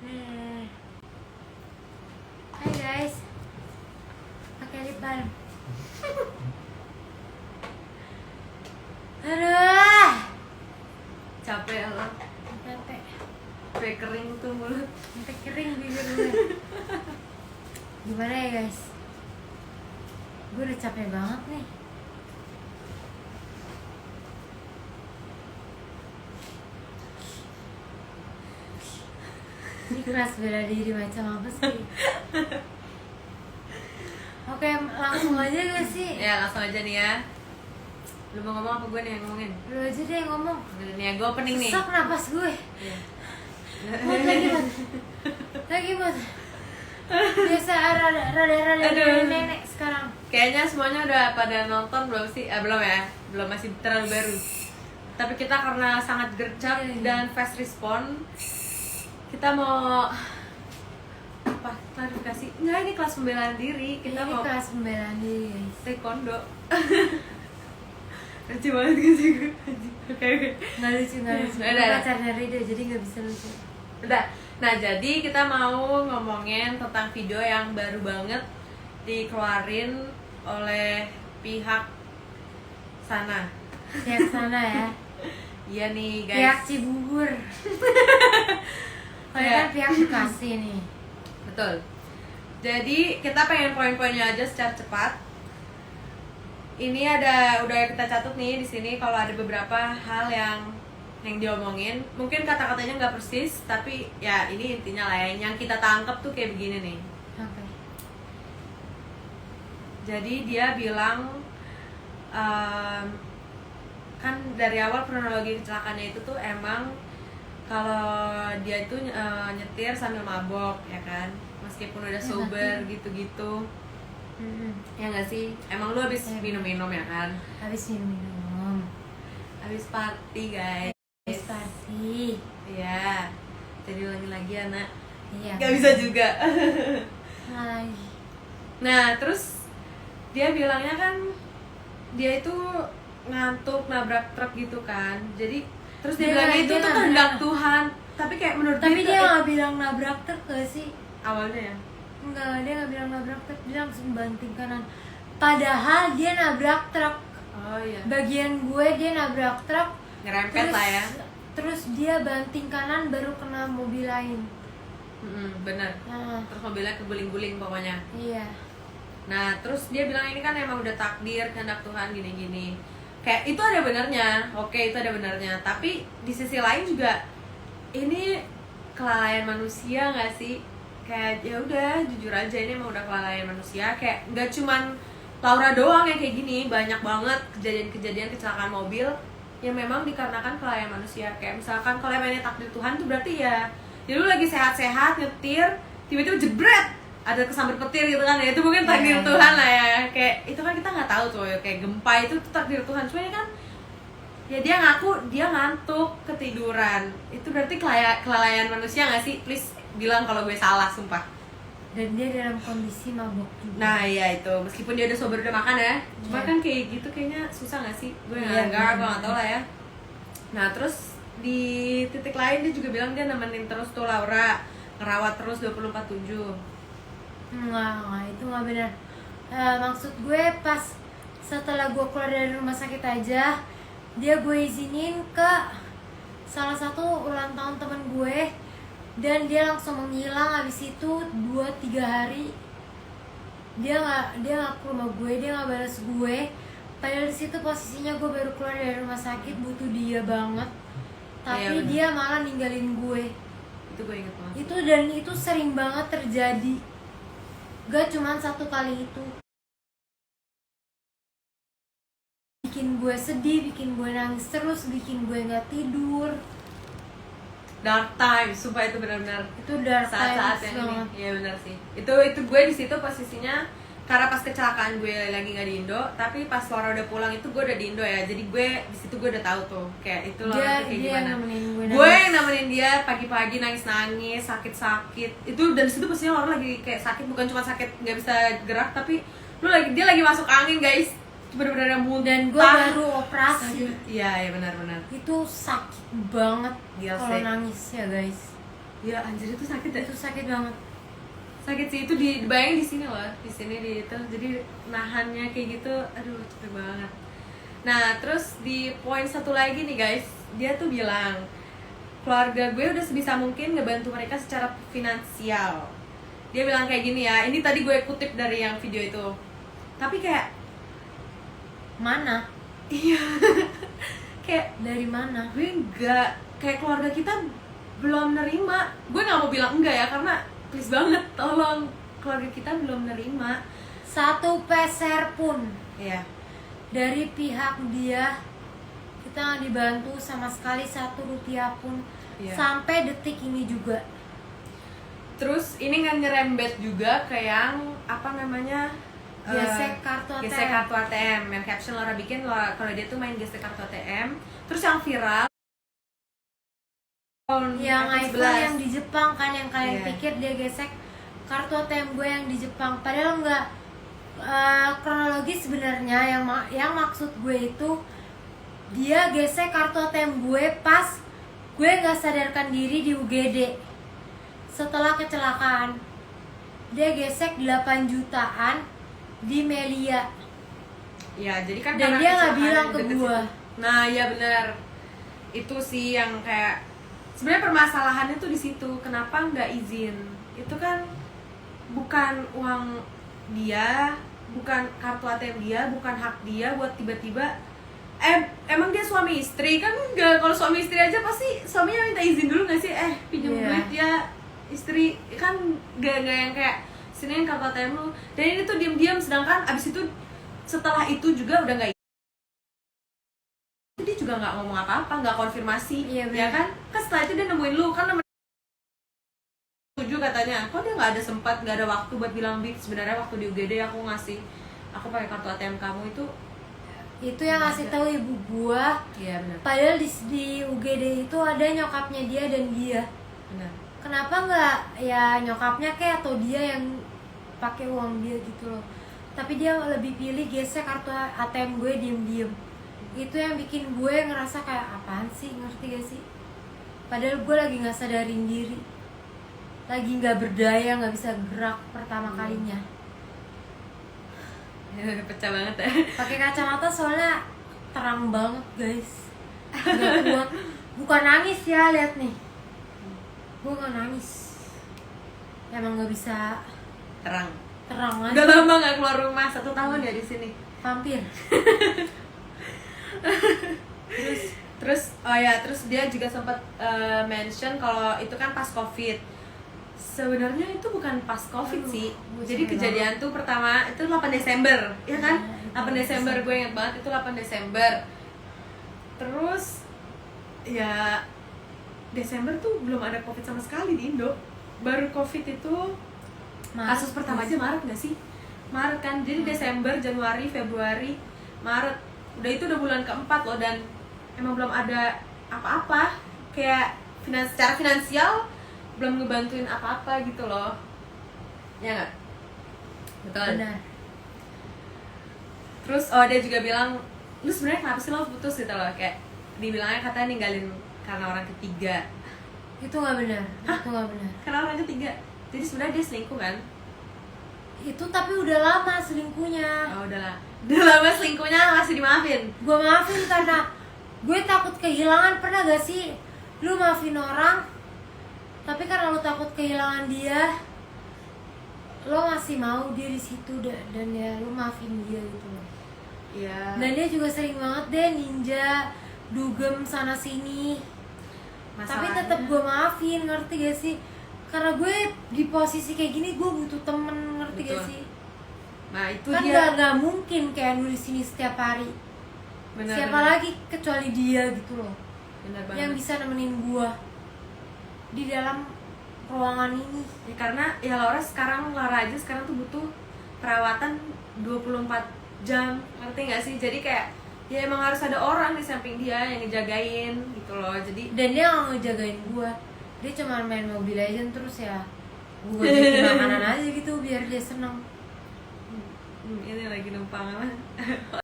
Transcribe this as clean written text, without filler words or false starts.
Hai guys, pakai lip balm. Aduh, Capek lo. capek, Sampai kering tuh mulut. sampai kering bibir gue. Gimana ya guys? Gue udah capek banget nih. Ini kelas bela diri macam apa sih? Oke, langsung aja gak sih? Ya langsung aja nih ya. Lu mau ngomong apa gue nih yang ngomongin? Lu aja deh yang ngomong. Udah nih ya, gue opening nih. Sesak napas gue. Iya. Mut lagi mut. Lagi mut. Biasa rada Aduh. nenek sekarang. Kayaknya semuanya udah pada nonton belum sih? Belum ya? Belum, masih terlalu baru. Tapi kita karena sangat gercep dan fast respon, kita mau apa? Klarifikasi? Enggak, ini kelas pembelaan diri. Kita Ini mau kelas pembelaan diri guys. taekwondo. Lucu banget gak sih gue? Oke. Nggak lucu. Udah. Gue pacarnya Rido jadi nggak bisa lucu. Udah. Nah, jadi kita mau ngomongin tentang video yang baru banget dikeluarin oleh pihak sana. Pihak sana ya. Iya nih, Pihak guys. Cibubur. Kalau Ya. kan pihak Bekasi nih. Betul. Jadi, kita pengen poin-poinnya aja secara cepat. Ini udah kita catat nih di sini kalau ada beberapa hal yang diomongin. Mungkin kata-katanya nggak persis, tapi ya ini intinya lah yang kita tangkap tuh kayak begini nih. Oke. Jadi dia bilang kan dari awal kronologi kecelakaannya itu tuh emang kalau dia itu nyetir sambil mabok ya kan, meskipun udah sober gitu-gitu. Ya nggak sih, emang lu habis Ya. minum-minum ya kan, Habis minum. habis party guys. Habis party. Iya, jadi lagi anak Iya. nggak bisa juga. Nggak lagi. Nah, terus dia bilangnya kan dia itu ngantuk nabrak truk gitu kan. Jadi terus dia bilangnya itu dia tuh nabrak. kehendak Tuhan. Tapi kayak menurut Tapi itu dia nggak bilang nabrak truk gak sih? awalnya ya. Enggak, dia nggak bilang nabrak truk, dia langsung banting kanan. Padahal dia nabrak truk. Oh iya. Bagian gue dia nabrak truk. Ngerempet lah ya. Terus dia banting kanan baru kena mobil lain. Bener. Nah, Terus mobilnya keguling-guling pokoknya. iya. Nah, terus dia bilang ini kan emang udah takdir kehendak Tuhan gini-gini. Kayak itu ada benernya. Oke, itu ada benernya. Tapi di sisi lain juga ini kelalaian manusia nggak sih? Kayak ya udah jujur aja ini emang udah kelalaian manusia. Kayak nggak cuman Laura doang yang kayak gini, banyak banget kejadian-kejadian kecelakaan mobil yang memang dikarenakan kelalaian manusia. Kayak misalkan kalau emangnya takdir Tuhan tuh berarti ya lu lagi sehat-sehat nyetir, tiba-tiba jebret ada kesambar petir gitu kan ya, itu mungkin takdir Iya. Tuhan lah ya. Kayak itu kan kita nggak tahu tuh ya, kayak gempa itu tuh takdir Tuhan. Cuma ini kan ya dia ngaku dia ngantuk ketiduran, itu berarti kelalaian manusia nggak sih? Please bilang kalau gue salah, sumpah. Dan dia dalam kondisi mabok juga. Nah iya itu, meskipun dia udah sober udah makan ya, cuma Iya. kan kayak gitu kayaknya susah nggak sih? Gue Iya, gue bener. nggak tahu lah ya. Nah terus di titik lain dia juga bilang dia nemenin terus tuh Laura, ngerawat terus 24/7. Enggak, itu nggak benar. Maksud gue pas setelah gue keluar dari rumah sakit aja, dia gue izinin ke salah satu ulang tahun temen gue, dan dia langsung menghilang. Habis itu 2-3 hari dia nggak ke rumah gue, dia nggak balas gue. Padahal di situ posisinya gue baru keluar dari rumah sakit, butuh dia banget. Tapi Iya, bener. dia malah ninggalin gue. Itu gue inget banget. Itu sering banget terjadi. Gak cuman satu kali itu. Bikin gue sedih, bikin gue nangis terus, bikin gue nggak tidur. Dark time, sumpah itu benar-benar Itu dark saat-saat times yang banget. ini. Iya benar sih. Itu gue di situ posisinya karena pas kecelakaan gue lagi nggak di Indo, tapi pas Laura udah pulang itu gue udah di Indo ya. Jadi gue di situ gue udah tahu tuh kayak itu Laura tuh kayak Dia gimana. nemenin gue Gue nangis. yang nemenin dia pagi-pagi nangis-nangis, sakit-sakit. Itu dan di situ posisinya Laura lagi kayak sakit, bukan cuma sakit nggak bisa gerak, tapi dia lagi masuk angin guys. Bener-bener muntah. Dan gue baru operasi. Iya benar-benar. Itu sakit banget Gila kalau sih. nangis ya guys. Ya anjir itu sakit ya. Itu sakit banget. Sakit sih itu dibayangin di sini loh, di sini di itu. Jadi nahannya kayak gitu, aduh capek banget. Nah, terus di poin satu lagi nih guys, dia tuh bilang keluarga gue udah sebisa mungkin ngebantu mereka secara finansial. Dia bilang kayak gini ya, ini tadi gue kutip dari yang video itu. Tapi kayak Mana? iya, kayak Dari mana? gue enggak, kayak keluarga kita belum nerima. Gue nggak mau bilang enggak ya, karena please banget tolong, keluarga kita belum nerima. Satu peser pun Iya. dari pihak dia kita nggak dibantu sama sekali, 1 rupiah pun. Iya. Sampai detik ini juga. Terus ini kan nyerembet juga ke yang apa namanya, Gesek kartu ATM. gesek kartu ATM. Yang caption Laura bikin kalau dia tuh main gesek kartu ATM. Terus yang viral Yang iPhone iPhone 11. yang di Jepang kan, yang kalian Iya. pikir dia gesek kartu ATM gue yang di Jepang, padahal enggak. Kronologis sebenarnya yang maksud gue itu dia gesek kartu ATM gue pas gue nggak sadarkan diri di UGD setelah kecelakaan. Dia gesek 8 jutaan di Melia. Ya, jadi kan Dan karena dia nggak kecelakaan bilang di ke deket gua. situ. Nah, ya benar. Itu sih yang kayak sebenarnya permasalahannya tuh di situ. Kenapa nggak izin? Itu kan bukan uang dia, bukan kartu ATM dia, bukan hak dia buat tiba-tiba emang dia suami istri kan enggak. Kalau suami istri aja pasti suaminya minta izin dulu nggak sih? Pinjam Iya. duit ya istri kan, nggak yang kayak sini kartu ATM lu. Dan ini tuh diam-diam, sedangkan abis itu setelah itu juga udah nggak, dia juga nggak ngomong apa-apa, nggak konfirmasi. Iya, ya bener. kan setelah itu dia nemuin lu kan, setuju katanya, kok dia nggak ada sempat, nggak ada waktu buat bilang, Bik sebenarnya waktu di UGD aku pakai kartu ATM kamu itu Yang ngasih tahu ibu gua. iya benar. Padahal di UGD itu ada nyokapnya dia dan dia. Benar. Kenapa nggak ya nyokapnya kayak atau dia yang pakai uang dia gitu loh. Tapi dia lebih pilih gesek kartu ATM gue diem-diem. Itu yang bikin gue ngerasa kayak apaan sih, ngerti gak sih? Padahal gue lagi nggak sadarin diri, lagi nggak berdaya, nggak bisa gerak pertama kalinya. Pecah banget ya. Pakai kacamata soalnya terang banget guys, nggak kuat. Bukan nangis ya, lihat nih, gue nggak nangis, emang nggak bisa Terang. terang Udah aja. lama nggak keluar rumah, 1 tahun ya di sini. Vampir. Terus terus dia juga sempat mention kalau itu kan pas COVID. Sebenarnya itu bukan pas COVID Aduh, sih. gue Jadi capek kejadian tuh pertama itu 8 Desember, ya kan? Iya, 8 Desember gue ingat banget, itu 8 Desember. Terus ya Desember tuh belum ada COVID sama sekali di Indo. Baru COVID itu kasus pertama aja Maret nggak sih? Maret kan, jadi Desember, Januari, Februari, Maret, udah bulan keempat loh, dan emang belum ada apa-apa, kayak secara finansial belum ngebantuin apa-apa gitu loh, ya nggak? Betul. Benar. Terus dia juga bilang, lu sebenarnya kenapa sih lo putus gitu loh, kayak dibilangnya katanya ninggalin karena orang ketiga. Itu nggak benar. Itu nggak benar. Karena orang ketiga, jadi sebenarnya dia selingkuh kan? Itu tapi udah lama selingkuhnya. Oh udahlah, udah lama selingkuhnya masih dimaafin. Gue maafin karena gue takut kehilangan. Pernah gak sih lu maafin orang, tapi karena lu takut kehilangan dia, lo masih mau dia di situ dan ya lu maafin dia gitu loh. Iya. Dan dia juga sering banget deh ninja, dugem sana sini. Tapi tetap gue maafin, ngerti gak sih? Karena gue di posisi kayak gini gue butuh temen, ngerti gak Betul. sih? Nah itu Kan dia. gak mungkin kayak nulis sini setiap hari. Benar, Siapa benar. lagi kecuali dia gitu loh, Benar banget. yang bisa nemenin gue di dalam ruangan ini. Ya, karena ya Laura aja sekarang tuh butuh perawatan 24 jam, ngerti gak sih? Jadi kayak ya emang harus ada orang di samping dia yang ngejagain gitu loh. Jadi Dan dia gak ngejagain gue, dia cuma main Mobile Legends terus ya gue jadi makanan aja gitu biar dia seneng. ini lagi numpang apa?